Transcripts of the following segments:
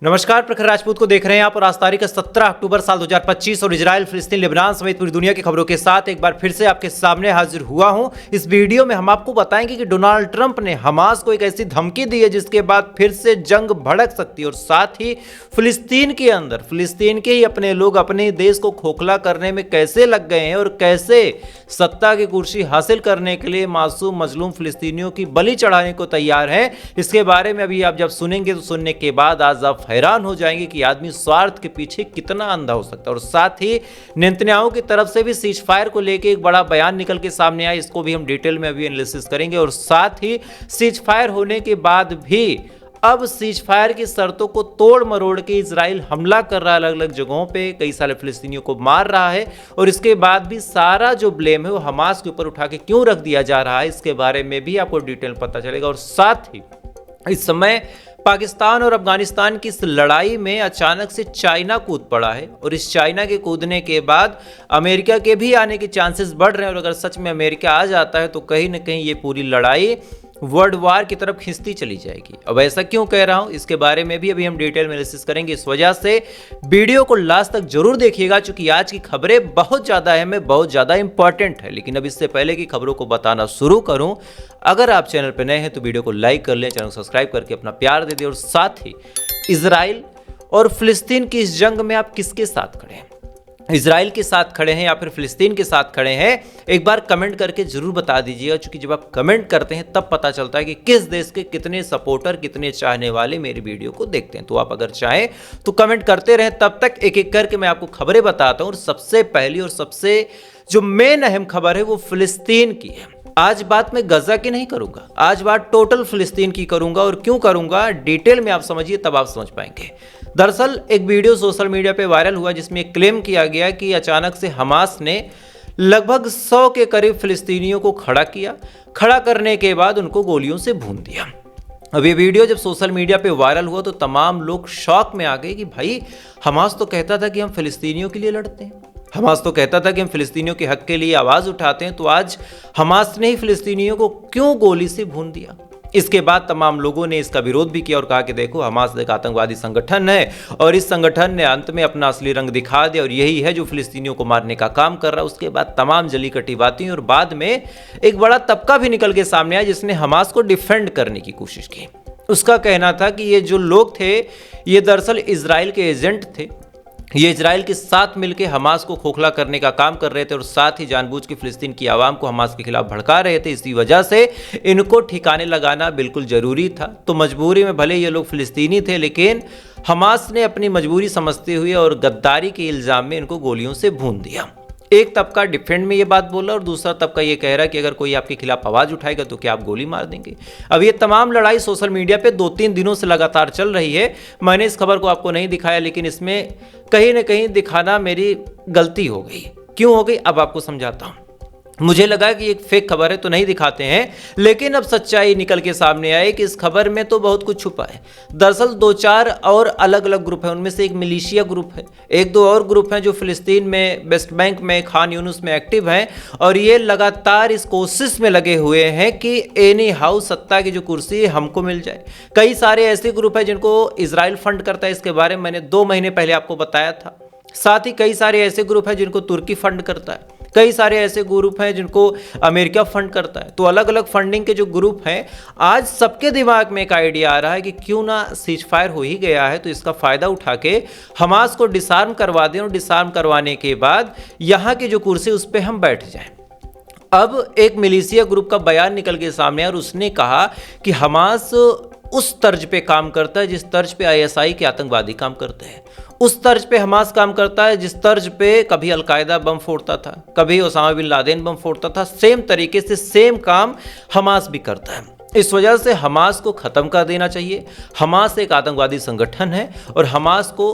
नमस्कार, प्रखर राजपूत को देख रहे हैं आप और आज तारीख 17 अक्टूबर साल 2025 और इजराइल, फिलिस्तीन, लेबनान समेत पूरी दुनिया की खबरों के साथ एक बार फिर से आपके सामने हाजिर हुआ हूं। इस वीडियो में हम आपको बताएंगे कि डोनाल्ड ट्रंप ने हमास को एक ऐसी धमकी दी है जिसके बाद फिर से जंग भड़क सकती है और साथ ही फिलिस्तीन के अंदर फिलिस्तीन के ही अपने लोग अपने देश को खोखला करने में कैसे लग गए हैं और कैसे सत्ता की कुर्सी हासिल करने के लिए मासूम मजलूम फिलिस्तीनियों की बलि चढ़ाने को तैयार है। इसके बारे में अभी आप जब सुनेंगे तो सुनने के बाद आज आप हैरान हो जाएंगे कि आदमी स्वार्थ के पीछे कितना अंधा हो सकता है। और साथ ही नेतन्याहू की तरफ से भी सीज फायर को लेकर एक बड़ा बयान निकल के सामने आया, इसको भी हम डिटेल में अभी एनालिसिस करेंगे। और साथ ही सीज फायर होने के बाद भी अब सीज फायर की शर्तों को तोड़ मरोड़ के इजराइल हमला कर रहा है, अलग अलग जगहों पे कई सारे फिलिस्तीनियों को मार रहा है और इसके बाद भी सारा जो ब्लेम है वो हमास के ऊपर उठा के क्यों रख दिया जा रहा है, इसके बारे में भी आपको डिटेल पता चलेगा। और साथ ही इस समय पाकिस्तान और अफगानिस्तान की इस लड़ाई में अचानक से चाइना कूद पड़ा है और इस चाइना के कूदने के बाद अमेरिका के भी आने के चांसेस बढ़ रहे हैं और अगर सच में अमेरिका आ जाता है तो कहीं ना कहीं ये पूरी लड़ाई वर्ल्ड वार की तरफ खिंचती चली जाएगी। अब ऐसा क्यों कह रहा हूं, इसके बारे में भी अभी हम डिटेल में एनालिसिस करेंगे। इस वजह से वीडियो को लास्ट तक जरूर देखिएगा क्योंकि आज की खबरें बहुत ज़्यादा अहम है, बहुत ज़्यादा इंपॉर्टेंट है। लेकिन अब इससे पहले की खबरों को बताना शुरू करूं, अगर आप चैनल पर नए हैं तो वीडियो को लाइक कर लें, चैनल को सब्सक्राइब करके अपना प्यार दे दें। और साथ ही इजराइल और फिलिस्तीन की इस जंग में आप किसके साथ खड़े हैं, इजराइल के साथ खड़े हैं या फिर फिलिस्तीन के साथ खड़े हैं, एक बार कमेंट करके जरूर बता दीजिएगा। क्योंकि जब आप कमेंट करते हैं तब पता चलता है कि किस देश के कितने सपोर्टर, कितने चाहने वाले मेरी वीडियो को देखते हैं। तो आप अगर चाहें तो कमेंट करते रहें, तब तक एक एक करके मैं आपको खबरें बताता हूं। और सबसे पहली और सबसे जो मेन अहम खबर है वो फिलिस्तीन की है। आज बात मैं गजा की नहीं करूंगा, आज बात टोटल फिलिस्तीन की करूंगा। और क्यों करूंगा डिटेल में आप समझिए तब आप समझ पाएंगे। दरअसल एक वीडियो सोशल मीडिया पे वायरल हुआ जिसमें क्लेम किया गया कि अचानक से हमास ने लगभग 100 के करीब फिलिस्तीनियों को खड़ा करने के बाद उनको गोलियों से भून दिया। अब ये वीडियो जब सोशल मीडिया पे वायरल हुआ तो तमाम लोग शॉक में आ गए कि भाई हमास तो कहता था कि हम फिलिस्तीनियों के लिए लड़ते हैं, हमास तो कहता था कि हम फिलिस्तीनियों के हक के लिए आवाज़ उठाते हैं, तो आज हमास ने ही फिलिस्तीनियों को क्यों गोली से भून दिया। इसके बाद तमाम लोगों ने इसका विरोध भी किया और कहा कि देखो हमास एक आतंकवादी संगठन है और इस संगठन ने अंत में अपना असली रंग दिखा दिया और यही है जो फिलिस्तीनियों को मारने का काम कर रहा है। उसके बाद तमाम जली कटी बातें और बाद में एक बड़ा तबका भी निकल के सामने आया जिसने हमास को डिफेंड करने की कोशिश की। उसका कहना था कि ये जो लोग थे ये दरअसल इजराइल के एजेंट थे, ये इजराइल के साथ मिलकर हमास को खोखला करने का काम कर रहे थे और साथ ही जानबूझ के फिलिस्तीन की आवाम को हमास के खिलाफ भड़का रहे थे। इसी वजह से इनको ठिकाने लगाना बिल्कुल जरूरी था। तो मजबूरी में भले ये लोग फिलिस्तीनी थे लेकिन हमास ने अपनी मजबूरी समझते हुए और गद्दारी के इल्जाम में इनको गोलियों से भून दिया। एक तबका डिफेंड में ये बात बोला और दूसरा तबका ये कह रहा है कि अगर कोई आपके खिलाफ आवाज उठाएगा तो क्या आप गोली मार देंगे। अब ये तमाम लड़ाई सोशल मीडिया पे 2-3 दिनों से लगातार चल रही है। मैंने इस खबर को आपको नहीं दिखाया लेकिन इसमें कहीं ना कहीं दिखाना मेरी गलती हो गई। क्यों हो गई अब आपको समझाता हूं। मुझे लगा कि एक फेक खबर है तो नहीं दिखाते हैं, लेकिन अब सच्चाई निकल के सामने आई कि इस खबर में तो बहुत कुछ छुपा है। दरअसल 2-4 और अलग अलग ग्रुप हैं, उनमें से एक मिलिशिया ग्रुप है, 1-2 और ग्रुप हैं जो फिलिस्तीन में वेस्ट बैंक में खान यूनुस में एक्टिव हैं और ये लगातार इस कोशिश में लगे हुए हैं कि एनी हाउ सत्ता की जो कुर्सी है हमको मिल जाए। कई सारे ऐसे ग्रुप हैं जिनको इजराइल फंड करता है, इसके बारे में मैंने 2 महीने पहले आपको बताया था। साथ ही कई सारे ऐसे ग्रुप हैं जिनको तुर्की फंड करता है, कई सारे ऐसे ग्रुप हैं जिनको अमेरिका फंड करता है। तो अलग अलग फंडिंग के जो ग्रुप हैं, आज सबके दिमाग में एक आइडिया आ रहा है कि क्यों ना सीज फायर हो ही गया है तो इसका फायदा उठा के हमास को डिसआर्म करवा दें और डिसआर्म करवाने के बाद यहाँ की जो कुर्सी उस पर हम बैठ जाएं। अब एक मिलिशिया ग्रुप का बयान निकल के सामने और उसने कहा कि हमास उस तर्ज पे काम करता है जिस तर्ज पे आईएसआई के आतंकवादी काम करते हैं, उस तर्ज पे हमास काम करता है जिस तर्ज पे कभी अलकायदा बम फोड़ता था, कभी ओसामा बिन लादेन बम फोड़ता था। सेम तरीके से सेम काम हमास भी करता है। इस वजह से हमास को खत्म कर देना चाहिए। हमास एक आतंकवादी संगठन है और हमास को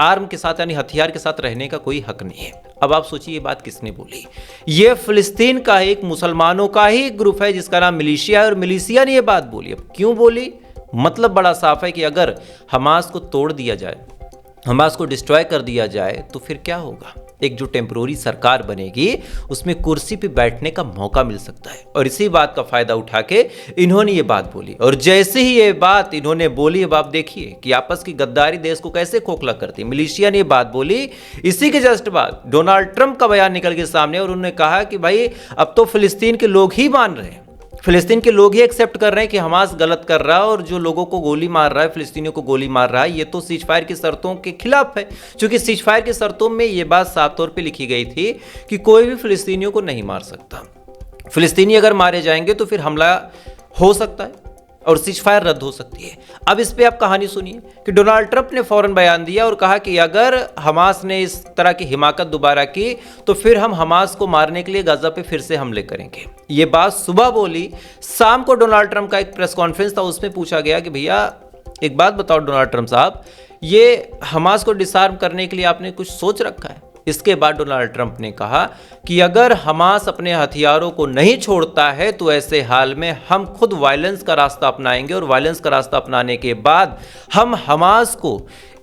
आर्म के साथ यानी हथियार के साथ रहने का कोई हक नहीं है। अब आप सोचिए ये बात किसने बोली, ये फिलिस्तीन का एक मुसलमानों का ही ग्रुप है जिसका नाम मिलिशिया है और मिलिशिया ने ये बात बोली। अब क्यों बोली, मतलब बड़ा साफ है कि अगर हमास को तोड़ दिया जाए, हमास को डिस्ट्रॉय कर दिया जाए तो फिर क्या होगा। एक जो टेम्पोररी सरकार बनेगी उसमें कुर्सी पे बैठने का मौका मिल सकता है। और इसी बात का फायदा उठा के इन्होंने ये बात बोली। और जैसे ही ये बात इन्होंने बोली, अब आप देखिए कि आपस की गद्दारी देश को कैसे खोखला करती है। मिलिशिया ने ये बात बोली, इसी के जस्ट बाद डोनाल्ड ट्रंप का बयान निकल के सामने और उन्होंने कहा कि भाई अब तो फिलिस्तीन के लोग ही मान रहे हैं, फिलिस्तीन के लोग ही एक्सेप्ट कर रहे हैं कि हमास गलत कर रहा है और जो लोगों को गोली मार रहा है, फिलिस्तीनियों को गोली मार रहा है, ये तो सीज फायर की शर्तों के खिलाफ है। क्योंकि सीज फायर की शर्तों में ये बात साफ तौर पे लिखी गई थी कि कोई भी फिलिस्तीनियों को नहीं मार सकता, फिलिस्तीनी अगर मारे जाएंगे तो फिर हमला हो सकता है और सीज फायर रद्द हो सकती है। अब इस पे आप कहानी सुनिए कि डोनाल्ड ट्रंप ने फौरन बयान दिया और कहा कि अगर हमास ने इस तरह की हिमाकत दोबारा की तो फिर हम हमास को मारने के लिए गाजा पे फिर से हमले करेंगे। ये बात सुबह बोली। शाम को डोनाल्ड ट्रंप का एक प्रेस कॉन्फ्रेंस था, उसमें पूछा गया कि भैया एक बात बताओ डोनाल्ड ट्रंप साहब, ये हमास को डिसआर्म करने के लिए आपने कुछ सोच रखा है? इसके बाद डोनाल्ड ट्रंप ने कहा कि अगर हमास अपने हथियारों को नहीं छोड़ता है तो ऐसे हाल में हम खुद वायलेंस का रास्ता अपनाएंगे और वायलेंस का रास्ता अपनाने के बाद हम हमास को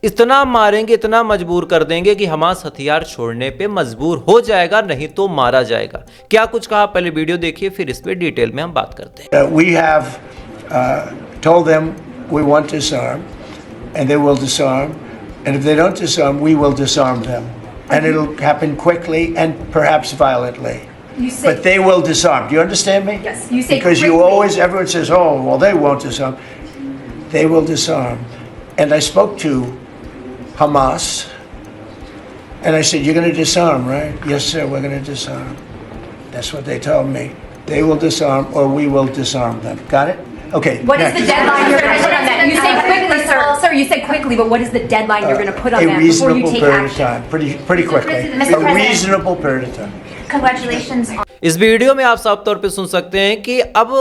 इतना मारेंगे, इतना मजबूर कर देंगे कि हमास हथियार छोड़ने पे मजबूर हो जाएगा, नहीं तो मारा जाएगा। क्या कुछ कहा, पहले वीडियो देखिए फिर इस पे डिटेल में हम बात करते हैं। We have told them we want to disarm and they will disarm, and if they don't disarm we will disarm them. And it'll happen quickly and perhaps violently. But they will disarm. Do you understand me? Yes. You say because quickly. everyone says, oh, well, they won't disarm. They will disarm. And I spoke to Hamas, and I said, you're going to disarm, right? Yes, sir, we're going to disarm. That's what they told me. They will disarm or we will disarm them. Got it? Okay. What is the deadline you're going to put on that? You say quickly, sir. Sir, you say quickly, but what is the deadline you're going to put on that before you take period action? of time. Pretty quickly. Mr. A President. reasonable period of time. Congratulations on इस video में आप साफ तौर पे सुन सकते हैं कि अब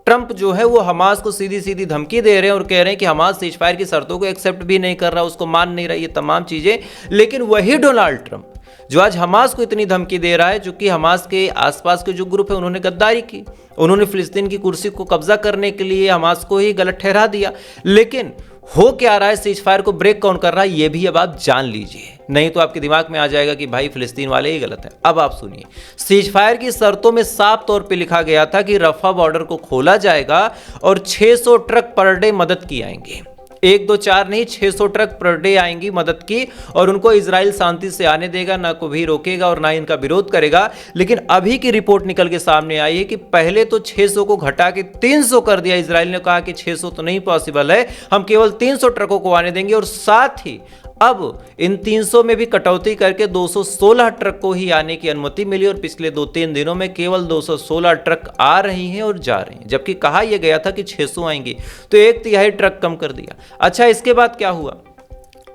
ट्रंप जो है वो हमास को सीधी सीधी धमकी दे रहे हैं और कह रहे हैं कि हमास सीज फायर की शर्तों को एक्सेप्ट भी नहीं कर रहा, उसको मान नहीं रहा, ये तमाम चीजें। लेकिन वही डोनाल्ड ट्रंप जो आज हमास को इतनी धमकी दे रहा है, चूंकि हमास के आसपास के जो ग्रुप है उन्होंने गद्दारी की, उन्होंने फिलिस्तीन की कुर्सी को कब्जा करने के लिए हमास को ही गलत ठहरा दिया। लेकिन हो क्या रहा है, सीज फायर को ब्रेक कौन कर रहा है, ये भी अब आप जान लीजिए, नहीं तो आपके दिमाग में आ जाएगा कि भाई फिलिस्तीन वाले ही गलत हैं। अब आप सुनिए, सीज फायर की शर्तों में साफ तौर पे लिखा गया था कि रफा बॉर्डर को खोला जाएगा और 600 ट्रक पर डे मदद की आएंगे। 1 2 4 नहीं, 600 ट्रक पर डे आएंगी मदद की, और उनको इजराइल शांति से आने देगा, ना को भी रोकेगा और ना इनका विरोध करेगा। लेकिन अभी की रिपोर्ट निकल के सामने आई है कि पहले तो 600 को घटा के 300 कर दिया। इजराइल ने कहा कि 600 तो नहीं पॉसिबल है, हम केवल 300 ट्रकों को आने देंगे, और साथ ही अब इन 300 में भी कटौती करके 216 ट्रक को ही आने की अनुमति मिली, और पिछले 2-3 दिनों में केवल 216 ट्रक आ रही हैं और जा रही हैं, जबकि कहा यह गया था कि 600 आएंगी, तो 1/3 ट्रक कम कर दिया। अच्छा, इसके बाद क्या हुआ?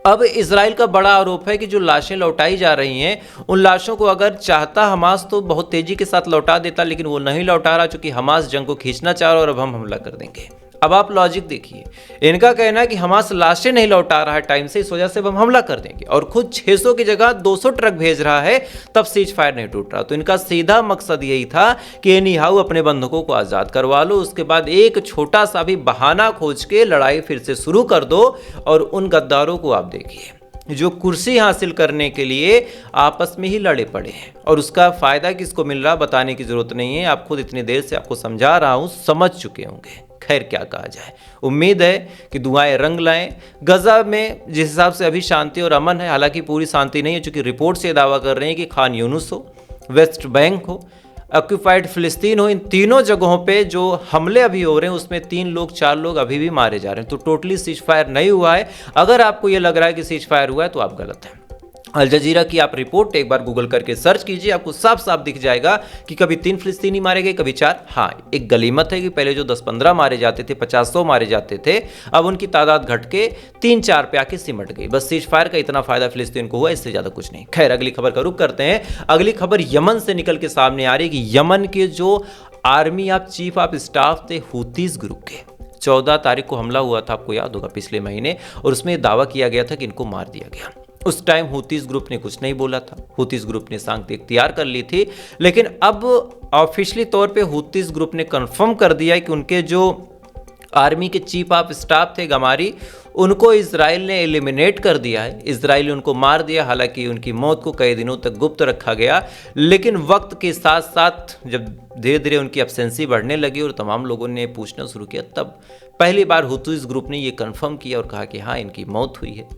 अब इजराइल का बड़ा आरोप है कि जो लाशें लौटाई जा रही हैं, उन लाशों को अगर चाहता हमास तो बहुत तेजी के साथ लौटा देता, लेकिन वो नहीं लौटा रहा, चूंकि हमास जंग को खींचना चाह रहा और अब हम हमला कर देंगे। अब आप लॉजिक देखिए, इनका कहना है कि हमास लाशें नहीं लौटा रहा है टाइम से, इस वजह से हम हमला कर देंगे, और खुद 600 की जगह 200 ट्रक भेज रहा है, तब सीज फायर नहीं टूट रहा। तो इनका सीधा मकसद यही था कि एनी हाउ अपने बंधकों को आज़ाद करवा लो, उसके बाद एक छोटा सा भी बहाना खोज के लड़ाई फिर से शुरू कर दो। और उन गद्दारों को आप देखिए जो कुर्सी हासिल करने के लिए आपस में ही लड़े पड़े हैं, और उसका फायदा किसको मिल रहा बताने की जरूरत नहीं है, आप खुद इतनी देर से आपको समझा रहा हूं, समझ चुके होंगे। खैर क्या कहा जाए, उम्मीद है कि दुआएं रंग लाएं। गजा में जिस हिसाब से अभी शांति और अमन है, हालांकि पूरी शांति नहीं है, चूंकि रिपोर्ट से दावा कर रहे हैं कि खान यूनुस हो, वेस्ट बैंक हो, ऑक्यूपाइड फिलिस्तीन हो, इन तीनों जगहों पे जो हमले अभी हो रहे हैं उसमें 3 लोग 4 लोग अभी भी मारे जा रहे हैं। तो टोटली सीज फायर नहीं हुआ है। अगर आपको ये लग रहा है कि सीज फायर हुआ है तो आप गलत हैं। अल जजीरा की आप रिपोर्ट एक बार गूगल करके सर्च कीजिए, आपको साफ साफ दिख जाएगा कि कभी 3 फिलिस्तीनी मारे गए, कभी 4। हाँ, एक गलीमत है कि पहले जो 10-15 मारे जाते थे, 50-100 मारे जाते थे, अब उनकी तादाद घट के 3-4 पे आके सिमट गई। बस सीज फायर का इतना फायदा फिलिस्तीन को हुआ, इससे ज्यादा कुछ नहीं। खैर, अगली खबर का रुख करते हैं। अगली खबर यमन से निकल के सामने आ रही है कि यमन के जो army of chief of staff थे हुतीस ग्रुप के, 14 तारीख को हमला हुआ था, आपको याद होगा पिछले महीने, और उसमें दावा किया गया था कि इनको मार दिया गया। उस टाइम हुतीस ग्रुप ने कुछ नहीं बोला था, हुतीस ग्रुप ने शांति इख्तियार कर ली थी। लेकिन अब ऑफिशियली तौर पे हुतीस ग्रुप ने कंफर्म कर दिया है कि उनके जो आर्मी के चीफ ऑफ स्टाफ थे गमारी, उनको इजराइल ने एलिमिनेट कर दिया है। इजराइल ने उनको मार दिया, हालांकि उनकी मौत को कई दिनों तक गुप्त रखा गया। लेकिन वक्त के साथ साथ जब धीरे धीरे उनकी एब्सेंसी बढ़ने लगी और तमाम लोगों ने पूछना शुरू किया, तब पहली बार हुतूस ग्रुप ने ये कंफर्म किया और कहा कि हाँ, इनकी मौत हुई है।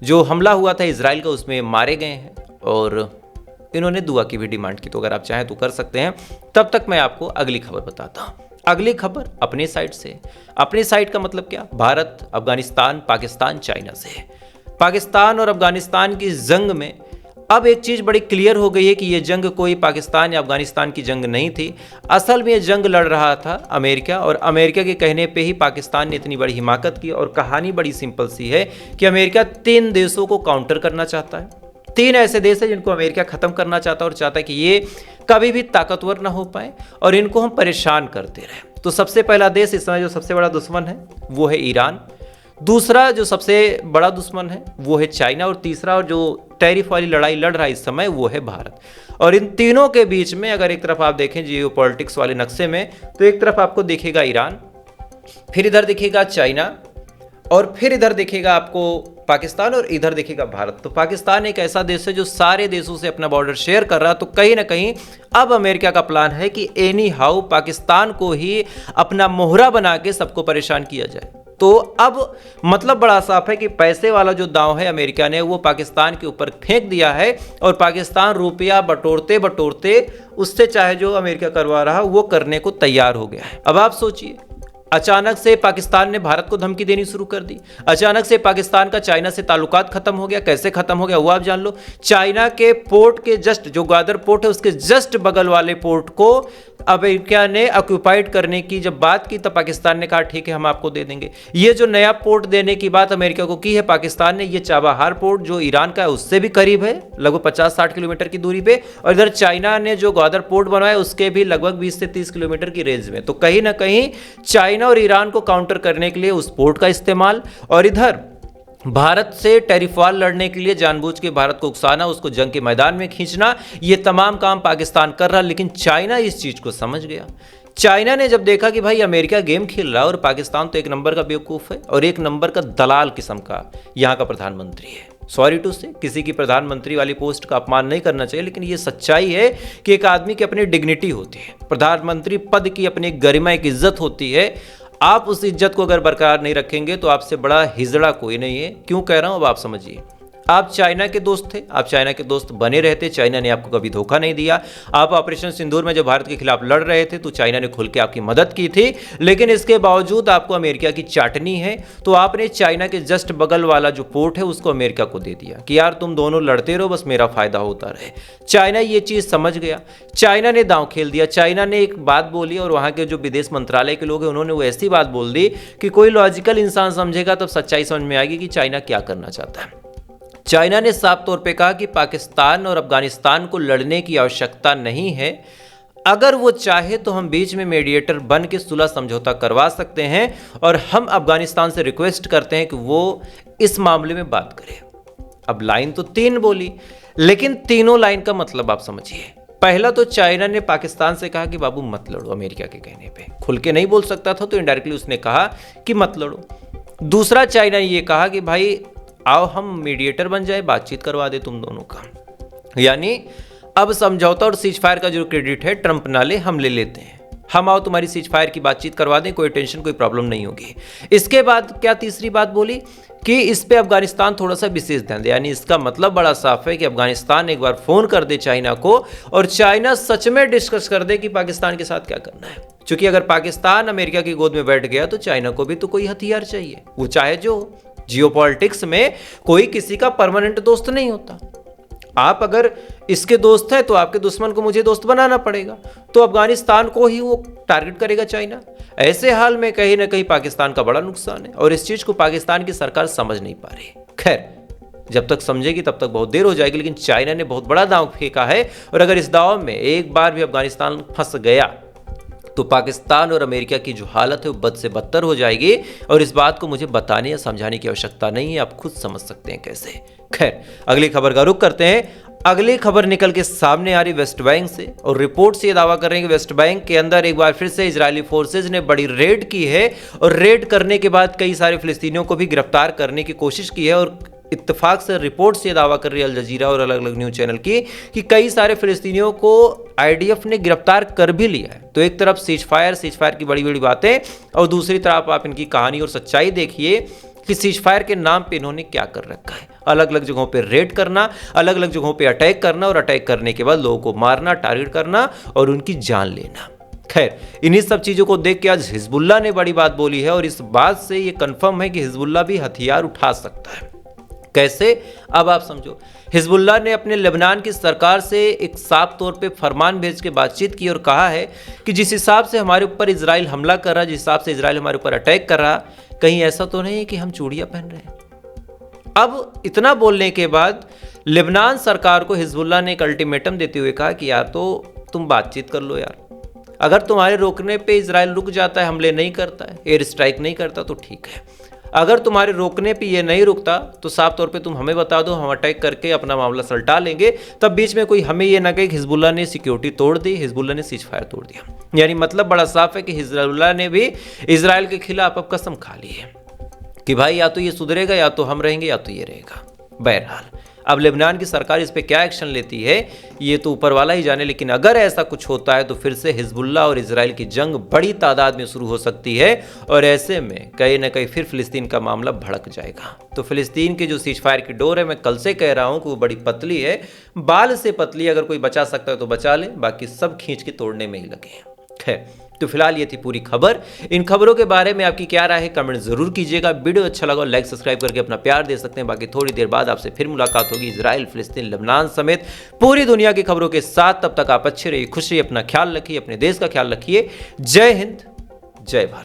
जो हमला हुआ था इजराइल का, उसमें मारे गए हैं और इन्होंने दुआ की भी डिमांड की। तो अगर आप चाहें तो कर सकते हैं। तब तक मैं आपको अगली खबर बताता हूँ। अगली खबर अपने साइड से। अपने साइड का मतलब क्या? भारत, अफगानिस्तान, पाकिस्तान, चाइना से। पाकिस्तान और अफगानिस्तान की जंग में अब एक चीज़ बड़ी क्लियर हो गई है कि ये जंग कोई पाकिस्तान या अफगानिस्तान की जंग नहीं थी। असल में ये जंग लड़ रहा था अमेरिका, और अमेरिका के कहने पे ही पाकिस्तान ने इतनी बड़ी हिमाकत की। और कहानी बड़ी सिंपल सी है कि अमेरिका 3 देशों को काउंटर करना चाहता है। 3 ऐसे देश हैं जिनको अमेरिका ख़त्म करना चाहता है और चाहता है कि ये कभी भी ताकतवर ना हो पाए और इनको हम परेशान करते रहें। तो सबसे पहला देश इस समय जो सबसे बड़ा दुश्मन है वो है ईरान। दूसरा जो सबसे बड़ा दुश्मन है वो है चाइना। और तीसरा, और जो टैरिफ वाली लड़ाई लड़ रहा है इस समय, वो है भारत। और इन तीनों के बीच में अगर एक तरफ आप देखें जियोपॉलिटिक्स वाले नक्शे में, तो एक तरफ आपको दिखेगा ईरान, फिर इधर दिखेगा चाइना, और फिर इधर दिखेगा आपको पाकिस्तान, और इधर दिखेगा भारत। तो पाकिस्तान एक ऐसा देश है जो सारे देशों से अपना बॉर्डर शेयर कर रहा है। तो कहीं ना कहीं अब अमेरिका का प्लान है कि एनी हाउ पाकिस्तान को ही अपना मोहरा बना के सबको परेशान किया जाए। तो अब मतलब बड़ा साफ है कि पैसे वाला जो दांव है अमेरिका ने वो पाकिस्तान के ऊपर फेंक दिया है, और पाकिस्तान रुपया बटोरते बटोरते उससे चाहे जो अमेरिका करवा रहा वो करने को तैयार हो गया है। अब आप सोचिए, अचानक से पाकिस्तान ने भारत को धमकी देनी शुरू कर दी। अचानक से पाकिस्तान का चाइना से ताल्लुकात खत्म हो गया। कैसे खत्म हो गया वो आप जान लो। चाइना के पोर्ट के जस्ट, जो ग्वादर पोर्ट है उसके जस्ट बगल वाले पोर्ट को अमेरिका ने ऑक्यूपाइड करने की जब बात की, तब पाकिस्तान ने कहा ठीक है हम आपको दे देंगे। ये जो नया पोर्ट देने की बात अमेरिका को की है पाकिस्तान ने, ये चाबहार पोर्ट जो ईरान का है उससे भी करीब है, लगभग 50-60 किलोमीटर की दूरी पे, और इधर चाइना ने जो ग्वादर पोर्ट बनवाया उसके भी लगभग 20 से 30 किलोमीटर की रेंज में। तो कहीं ना कहीं चाइना और ईरान को काउंटर करने के लिए उस पोर्ट का इस्तेमाल, और इधर भारत से टैरिफ वार लड़ने के लिए जानबूझ के भारत को उकसाना, उसको जंग के मैदान में खींचना, ये तमाम काम पाकिस्तान कर रहा। लेकिन चाइना इस चीज को समझ गया। चाइना ने जब देखा कि भाई अमेरिका गेम खेल रहा है और पाकिस्तान तो एक नंबर का बेवकूफ़ है और एक नंबर का दलाल किस्म का यहाँ का प्रधानमंत्री है। सॉरी टू से, किसी की प्रधानमंत्री वाली पोस्ट का अपमान नहीं करना चाहिए, लेकिन ये सच्चाई है कि एक आदमी की अपनी डिग्निटी होती है, प्रधानमंत्री पद की अपनी गरिमा, एक इज्जत होती है। आप उस इज्जत को अगर बरकरार नहीं रखेंगे तो आपसे बड़ा हिजड़ा कोई नहीं है। क्यों कह रहा हूं अब आप समझिए। आप चाइना के दोस्त थे, आप चाइना के दोस्त बने रहते, चाइना ने आपको कभी धोखा नहीं दिया। आप ऑपरेशन सिंदूर में जब भारत के खिलाफ लड़ रहे थे तो चाइना ने खुल के आपकी मदद की थी, लेकिन इसके बावजूद आपको अमेरिका की चाटनी है। तो आपने चाइना के जस्ट बगल वाला जो पोर्ट है उसको अमेरिका को दे दिया कि यार तुम दोनों लड़ते रहो, बस मेरा फायदा होता रहे। चाइना ये चीज़ समझ गया, चाइना ने दांव खेल दिया। चाइना ने एक बात बोली और वहाँ के जो विदेश मंत्रालय के लोग हैं उन्होंने वो ऐसी बात बोल दी कि कोई लॉजिकल इंसान समझेगा तब सच्चाई समझ में आएगी कि चाइना क्या करना चाहता है। चाइना ने साफ तौर पे कहा कि पाकिस्तान और अफगानिस्तान को लड़ने की आवश्यकता नहीं है। अगर वो चाहे तो हम बीच में मीडिएटर बन के सुलह समझौता करवा सकते हैं, और हम अफगानिस्तान से रिक्वेस्ट करते हैं कि वो इस मामले में बात करें। अब लाइन तो 3 बोली, लेकिन तीनों लाइन का मतलब आप समझिए। पहला तो चाइना ने पाकिस्तान से कहा कि बाबू मत लड़ो, अमेरिका के कहने पे। खुल के नहीं बोल सकता था तो इनडायरेक्टली उसने कहा कि मत लड़ो। दूसरा, चाइना ने ये कहा कि भाई आओ हम मीडिएटर बन जाए, बातचीत करवा दे तुम दोनों का। यानी अब समझौता और सीज फायर का जो क्रेडिट है ट्रंप ना ले, हम ले लेते हैं। हम आओ तुम्हारी सीज फायर की बातचीत करवा दें, कोई टेंशन कोई प्रॉब्लम नहीं होगी। इसके बाद क्या तीसरी बात बोली कि इस पे अफगानिस्तान थोड़ा सा विशेष ध्यान दे। यानी इसका मतलब बड़ा साफ है कि अफगानिस्तान एक बार फोन कर दे चाइना को और चाइना सच में डिस्कस कर दे कि पाकिस्तान के साथ क्या करना है। क्योंकि अगर पाकिस्तान अमेरिका की गोद में बैठ गया तो चाइना को भी तो कोई हथियार चाहिए, वो चाहे जो। जियोपॉलिटिक्स में कोई किसी का परमानेंट दोस्त नहीं होता। आप अगर इसके दोस्त हैं तो आपके दुश्मन को मुझे दोस्त बनाना पड़ेगा, तो अफगानिस्तान को ही वो टारगेट करेगा चाइना। ऐसे हाल में कहीं ना कहीं पाकिस्तान का बड़ा नुकसान है, और इस चीज को पाकिस्तान की सरकार समझ नहीं पा रही। खैर, जब तक समझेगी तब तक बहुत देर हो जाएगी, लेकिन चाइना ने बहुत बड़ा दांव फेंका है, और अगर इस दांव में एक बार भी अफगानिस्तान फंस गया तो पाकिस्तान और अमेरिका की जो हालत है वो बद से बदतर हो जाएगी। और इस बात को मुझे बताने या समझाने की आवश्यकता नहीं है, आप खुद समझ सकते हैं कैसे। खैर, अगली खबर का रुख करते हैं। अगली खबर निकल के सामने आ रही वेस्ट बैंक से, और रिपोर्ट से ये दावा कर रहे हैं कि वेस्ट बैंक के अंदर एक बार फिर से इजरायली फोर्सेज ने बड़ी रेड की है, और रेड करने के बाद कई सारे फिलिस्तीनियों को भी गिरफ्तार करने की कोशिश की है। और इत्तेफाक से रिपोर्ट से दावा कर रही है अल जजीरा और अलग अलग न्यूज़ चैनल की कि कई सारे फिलिस्तीनियों को आईडीएफ ने गिरफ्तार कर भी लिया है। तो एक तरफ सीज फायर की बड़ी बड़ी बातें, और दूसरी तरफ आप इनकी कहानी और सच्चाई देखिए कि सीज फायर के नाम पे इन्होंने क्या कर रखा है। अलग अलग जगहों पे रेड करना, अलग अलग जगहों पे अटैक करना, और अटैक करने के बाद लोगों को मारना, टारगेट करना और उनकी जान लेना। खैर, इन्हीं सब चीज़ों को देख के आज हिजबुल्लाह ने बड़ी बात बोली है, और इस बात से ये कंफर्म है कि हिजबुल्लाह भी हथियार उठा सकता है। कैसे, अब आप समझो। हिजबुल्लाह ने अपने लेबनान की सरकार से एक साफ तौर पे फरमान भेज के बातचीत की और कहा है कि जिस हिसाब से हमारे ऊपर इजराइल हमला कर रहा, जिस हिसाब से इजराइल हमारे ऊपर अटैक कर रहा, कहीं ऐसा तो नहीं है कि हम चूड़ियां पहन रहे हैं। अब इतना बोलने के बाद लेबनान सरकार को हिजबुल्लाह ने एक अल्टीमेटम देते हुए कहा कि यार तो तुम बातचीत कर लो यार, अगर तुम्हारे रोकने पे इजराइल रुक जाता है, हमले नहीं करता है, एयर स्ट्राइक नहीं करता तो ठीक है। अगर तुम्हारे रोकने पे ये नहीं रुकता तो साफ तौर पे तुम हमें बता दो, हम अटैक करके अपना मामला सलटा लेंगे। तब बीच में कोई हमें ये ना कहे कि हिजबुल्लाह ने सिक्योरिटी तोड़ दी, हिजबुल्लाह ने सीज फायर तोड़ दिया। यानी मतलब बड़ा साफ है कि हिजबुल्लाह ने भी इजराइल के खिलाफ अब कसम खा ली है कि भाई या तो ये सुधरेगा, या तो हम रहेंगे, या तो ये रहेगा। बहरहाल अब लेबनान की सरकार इस पे क्या एक्शन लेती है ये तो ऊपर वाला ही जाने, लेकिन अगर ऐसा कुछ होता है तो फिर से हिजबुल्लाह और इजराइल की जंग बड़ी तादाद में शुरू हो सकती है, और ऐसे में कहीं ना कहीं फिर फिलिस्तीन का मामला भड़क जाएगा। तो फिलिस्तीन की जो सीज फायर की डोर है, मैं कल से कह रहा हूं कि वो बड़ी पतली है, बाल से पतली। अगर कोई बचा सकता है तो बचा ले, बाकी सब खींच के तोड़ने में ही लगे हैं। खैर, तो फिलहाल ये थी पूरी खबर। इन खबरों के बारे में आपकी क्या राय है कमेंट जरूर कीजिएगा। वीडियो अच्छा लगा लाइक सब्सक्राइब करके अपना प्यार दे सकते हैं। बाकी थोड़ी देर बाद आपसे फिर मुलाकात होगी इजराइल, फिलिस्तीन, लेबनान समेत पूरी दुनिया की खबरों के साथ। तब तक आप अच्छे रहिए, खुश रहिए, अपना ख्याल रखिए, अपने देश का ख्याल रखिए। जय हिंद, जय भारत।